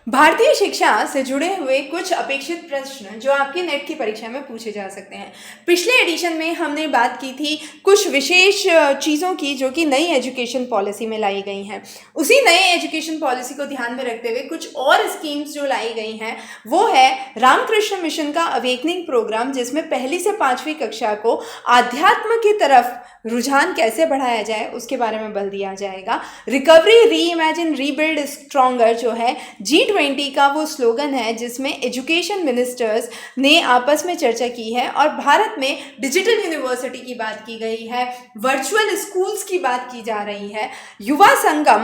भारतीय शिक्षा से जुड़े हुए कुछ अपेक्षित प्रश्न जो आपके नेट की परीक्षा में पूछे जा सकते हैं। पिछले एडिशन में हमने बात की थी कुछ विशेष चीज़ों की जो कि नई एजुकेशन पॉलिसी में लाई गई हैं। उसी नए एजुकेशन पॉलिसी को ध्यान में रखते हुए कुछ और स्कीम्स जो लाई गई हैं वो है रामकृष्ण मिशन का अवेकनिंग प्रोग्राम, जिसमें पहली से 5वीं कक्षा को आध्यात्म की तरफ रुझान कैसे बढ़ाया जाए उसके बारे में बल दिया जाएगा। रिकवरी, री इमेजिन, रीबिल्ड स्ट्रॉन्गर जो है G20 का वो स्लोगन है जिसमें एजुकेशन मिनिस्टर्स ने आपस में चर्चा की है और भारत में डिजिटल यूनिवर्सिटी की बात की गई है, वर्चुअल स्कूल्स की बात की जा रही है। युवा संगम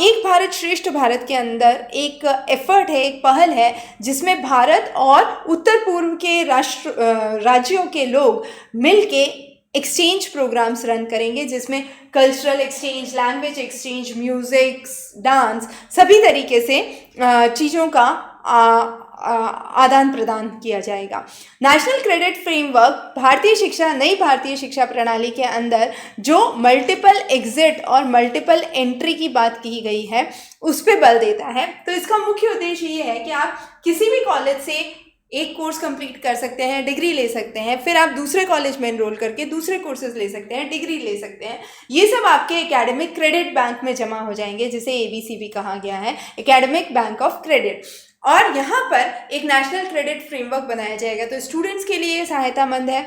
एक भारत श्रेष्ठ भारत के अंदर एक एफर्ट है, एक पहल है जिसमें भारत और उत्तर पूर्व के राज्यों के लोग मिलके एक्सचेंज प्रोग्राम्स रन करेंगे, जिसमें cultural exchange, language exchange, music, dance, सभी तरीके से चीज़ों का आदान प्रदान किया जाएगा। नेशनल क्रेडिट फ्रेमवर्क नई भारतीय शिक्षा प्रणाली के अंदर जो मल्टीपल एग्जिट और मल्टीपल एंट्री की बात की गई है उस पर बल देता है। तो इसका मुख्य उद्देश्य ये है कि आप किसी भी कॉलेज से एक कोर्स कंप्लीट कर सकते हैं, डिग्री ले सकते हैं, फिर आप दूसरे कॉलेज में एनरोल करके दूसरे कोर्सेज ले सकते हैं, डिग्री ले सकते हैं। ये सब आपके एकेडमिक क्रेडिट बैंक में जमा हो जाएंगे, जिसे ABCB कहा गया है, एकेडमिक बैंक ऑफ क्रेडिट। और यहाँ पर एक नेशनल क्रेडिट फ्रेमवर्क बनाया जाएगा। तो स्टूडेंट्स के लिए सहायता मंद है,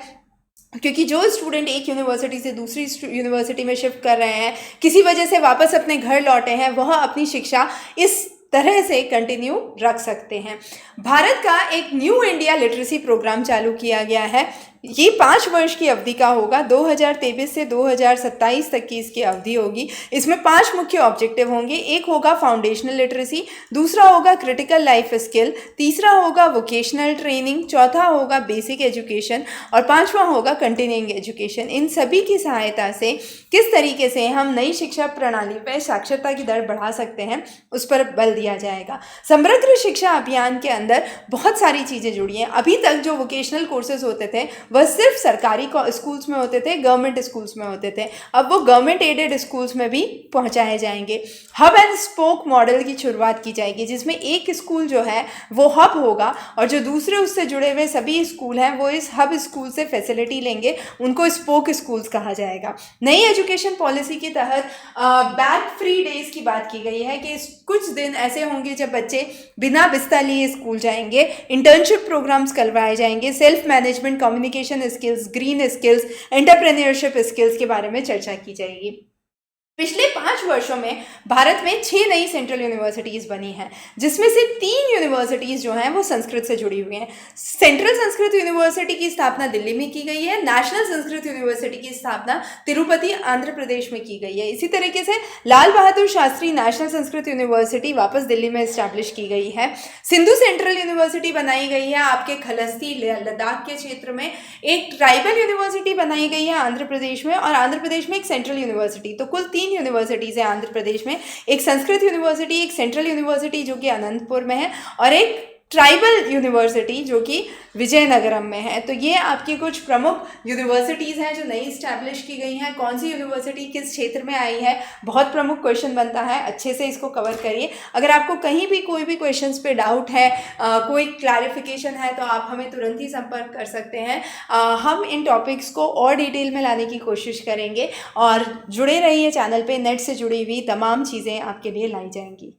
क्योंकि जो स्टूडेंट एक यूनिवर्सिटी से दूसरी यूनिवर्सिटी में शिफ्ट कर रहे हैं, किसी वजह से वापस अपने घर लौटे हैं, वह अपनी शिक्षा इस तरह से कंटिन्यू रख सकते हैं। भारत का एक न्यू इंडिया लिटरेसी प्रोग्राम चालू किया गया है। ये 5 वर्ष की अवधि का होगा, 2023 से 2027 तक की इसकी अवधि होगी। इसमें 5 मुख्य ऑब्जेक्टिव होंगे। एक होगा फाउंडेशनल लिटरेसी, दूसरा होगा क्रिटिकल लाइफ स्किल, तीसरा होगा वोकेशनल ट्रेनिंग, चौथा होगा बेसिक एजुकेशन और 5वां होगा कंटिन्यूइंग एजुकेशन। इन सभी की सहायता से किस तरीके से हम नई शिक्षा प्रणाली पर साक्षरता की दर बढ़ा सकते हैं उस पर बल दिया जाएगा। समग्र शिक्षा अभियान के अंदर बहुत सारी चीज़ें जुड़ी हैं। अभी तक जो वोकेशनल कोर्सेज होते थे वह सिर्फ सरकारी स्कूल्स में होते थे, गवर्नमेंट स्कूल्स में होते थे। अब वो गवर्नमेंट एडेड स्कूल्स में भी पहुंचाए जाएंगे। हब एंड स्पोक मॉडल की शुरुआत की जाएगी, जिसमें एक स्कूल जो है वो हब होगा और जो दूसरे उससे जुड़े हुए सभी स्कूल हैं वो इस हब स्कूल से फैसिलिटी लेंगे, उनको स्पोक स्कूल्स कहा जाएगा। नई एजुकेशन पॉलिसी के तहत बैग फ्री डेज की बात की गई है कि कुछ दिन ऐसे होंगे जब बच्चे बिना बिस्तर लिए स्कूल जाएंगे, इंटर्नशिप प्रोग्राम्स करवाए जाएंगे, self management, communication skills, green skills, entrepreneurship skills के बारे में चर्चा की जाएगी। पिछले 5 वर्षों में भारत में 6 नई सेंट्रल यूनिवर्सिटीज़ बनी हैं, जिसमें से 3 यूनिवर्सिटीज़ जो हैं वो संस्कृत से जुड़ी हुई हैं। सेंट्रल संस्कृत यूनिवर्सिटी की स्थापना दिल्ली में की गई है। नेशनल संस्कृत यूनिवर्सिटी की स्थापना तिरुपति, आंध्र प्रदेश में की गई है। इसी तरीके से लाल बहादुर शास्त्री नेशनल संस्कृत यूनिवर्सिटी वापस दिल्ली में इस्टेब्लिश की गई है। सिंधु सेंट्रल यूनिवर्सिटी बनाई गई है आपके खलस्ती, लद्दाख के क्षेत्र में। एक ट्राइबल यूनिवर्सिटी बनाई गई है आंध्र प्रदेश में, और आंध्र प्रदेश में एक सेंट्रल यूनिवर्सिटी। तो कुल 3 यूनिवर्सिटीज़ हैं आंध्र प्रदेश में। एक संस्कृत यूनिवर्सिटी, एक सेंट्रल यूनिवर्सिटी जो कि अनंतपुर में है, और एक ट्राइबल यूनिवर्सिटी जो कि विजयनगरम में है। तो ये आपकी कुछ प्रमुख यूनिवर्सिटीज़ हैं जो नई इस्टेब्लिश की गई हैं। कौन सी यूनिवर्सिटी किस क्षेत्र में आई है, बहुत प्रमुख क्वेश्चन बनता है, अच्छे से इसको कवर करिए। अगर आपको कहीं भी कोई भी क्वेश्चंस पे डाउट है, कोई क्लैरिफिकेशन है, तो आप हमें तुरंत ही संपर्क कर सकते हैं। हम इन टॉपिक्स को और डिटेल में लाने की कोशिश करेंगे और जुड़े रहिए चैनल पे। नेट से जुड़ी हुई तमाम चीज़ें आपके लिए लाई जाएंगी।